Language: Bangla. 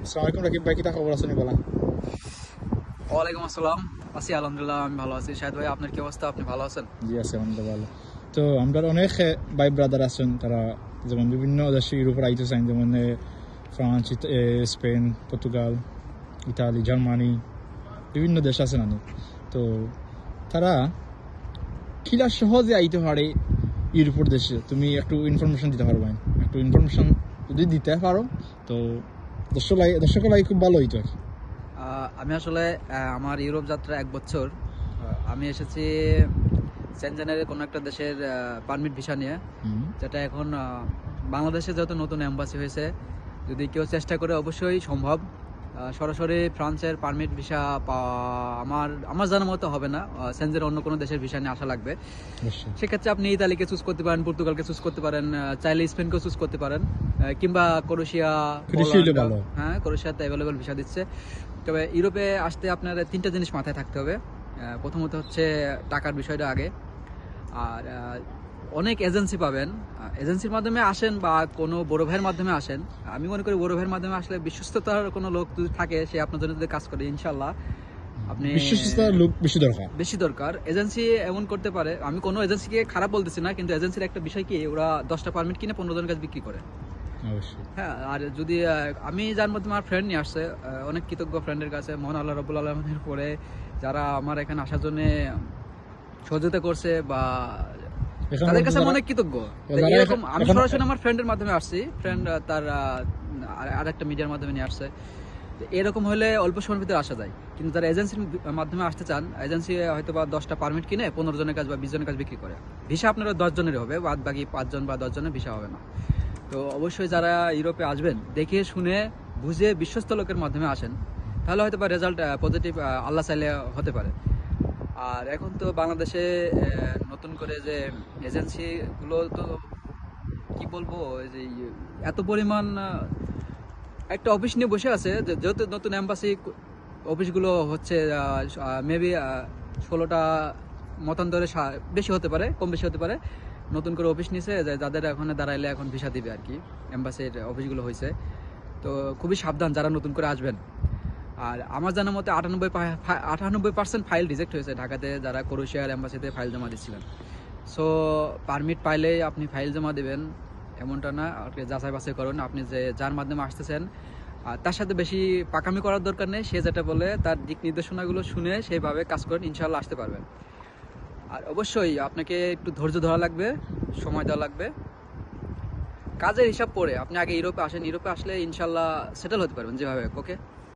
আসসালামু আলাইকুম রাকিব ভাই, কি খবর আছেন বলা? ওয়ালাইকুম আসসালাম। আছি আলহামদুলিল্লাহ, আমি ভালো আছি। শাহেদ ভাই, আপনার কি অবস্থা? আপনি ভালো আছেন? জি আছে আলহামদুলিল্লাহ ভালো। তো আমরা অনেক ভাই ব্রাদার আছেন, তারা যেমন বিভিন্ন দেশে ইউরোপের আইতে চান, যেমন France, Spain, Portugal, Italy, Germany, বিভিন্ন দেশ আছে না। তো তারা কিলা সহজে আইতে পারে ইউরোপের দেশে, তুমি একটু ইনফরমেশন দিতে পারবে? একটু ইনফরমেশন যদি দিতে পারো তো দর্শকের লাগে খুব ভালো হইতো আর কি। আমি আসলে আমার ইউরোপ যাত্রা 1 বছর। আমি এসেছি সেনজেনের কোনো একটা দেশের পারমিট ভিসা নিয়ে, যেটা এখন বাংলাদেশে যেহেতু নতুন এম্বাসি হয়েছে, যদি কেউ চেষ্টা করে অবশ্যই সম্ভব। সরাসরি ফ্রান্সের পারমিট ভিসা পাওয়া আমার জানার মতো হবে না, সেনজেনের অন্য কোনো দেশের ভিসা নিয়ে আসা লাগবে। সেক্ষেত্রে আপনি ইতালিকে চুজ করতে পারেন, পর্তুগালকে চুজ করতে পারেন, চাইলে স্পেনকেও চুজ করতে পারেন, কিংবা ক্রোয়েশিয়া। হ্যাঁ, ক্রোয়েশিয়াতে অ্যাভেলেবল ভিসা দিচ্ছে। তবে ইউরোপে আসতে আপনার 3টা জিনিস মাথায় থাকতে হবে। প্রথমত হচ্ছে টাকার বিষয়টা আগে। আর অনেক এজেন্সি পাবেন, এজেন্সির মাধ্যমে আসেন বা কোনো বড় ভাইয়ের মাধ্যমে আসেন। আমি মনে করি বড় ভাইয়ের মাধ্যমে আসলে বিশ্বস্ততার কোনো লোক যদি থাকে, সে আপনার জন্য যদি কাজ করে, ইনশাল্লাহ আপনি বিশ্বস্ততার লোক বেশি দরকার। এজেন্সি এমন করতে পারে, আমি কোনো এজেন্সিকে খারাপ বলতেছি না, কিন্তু এজেন্সির একটা বিষয় কি, ওরা 10টা পারমিট কিনে 15 জনের কাছে বিক্রি করে। হ্যাঁ, আর যদি আমি যার মধ্যে আমার ফ্রেন্ড নিয়ে আসছে, অনেক কৃতজ্ঞ ফ্রেন্ডের কাছে, মহান আল্লাহ রাব্বুল আলামিনের পরে, যারা আমার এখানে আসার জন্য সহযোগিতা করছে বা তাদের কাছে অনেক কৃতজ্ঞ। এরকম আমি সরাসরি আমার ফ্রেন্ডের মাধ্যমে আসছি, ফ্রেন্ড তার আর একটা মিডিয়ার মাধ্যমে নিয়ে আসছে। এরকম হলে অল্প সময়ের ভিতরে আসা যায়। কিন্তু যারা এজেন্সির মাধ্যমে আসতে চান, এজেন্সি হয়তো বা 10টা পারমিট কিনে 15 জনের কাজ বা 20 জনের কাজ বিক্রি করে। ভিসা আপনারা 10 জনেরই হবে, বাদ বাকি 5 জন বা 10 জনের ভিসা হবে না। তো অবশ্যই যারা ইউরোপে আসবেন, দেখে শুনে বুঝে বিশ্বস্ত লোকের মাধ্যমে আসেন, তাহলে হয়তো বা রেজাল্ট পজিটিভ আল্লাহ চাইলে হতে পারে। আর এখন তো বাংলাদেশে নতুন করে যে এজেন্সিগুলো, তো কি বলবো, যে এত পরিমাণ একটা অফিস নিয়ে বসে আছে, যেহেতু নতুন এম্বাসি, অফিসগুলো হচ্ছে মেবি 16টা মতান্তরে বেশি হতে পারে, কম বেশি হতে পারে। নতুন করে অফিস নিয়েছে, যাদের এখন দাঁড়াইলে এখন ভিসা দিবে আর কি, এম্বাসির অফিসগুলো হয়েছে। তো খুবই সাবধান যারা নতুন করে আসবেন। আর আমার জানার মতে 98% ফাইল রিজেক্ট হয়েছে ঢাকাতে, যারা ক্রোয়েশিয়ার এম্বাসিতে ফাইল জমা দিচ্ছিলেন। সো পারমিট পাইলেই আপনি ফাইল জমা দেবেন এমনটা না, যাচাই বাছাই করুন আপনি যে যার মাধ্যমে আসতেছেন। আর তার সাথে বেশি পাকামি করার দরকার নেই, সে যেটা বলে তার দিক নির্দেশনাগুলো শুনে সেইভাবে কাজ করেন, ইনশাল্লাহ আসতে পারবেন। আর অবশ্যই আপনাকে একটু ধৈর্য ধরা লাগবে, সময় দেওয়া লাগবে। কাজের হিসাব পরে আপনি আগে ইউরোপে আসেন, ইউরোপে আসলে ইনশাল্লাহ সেটেল হতে পারবেন যেভাবে। ওকে।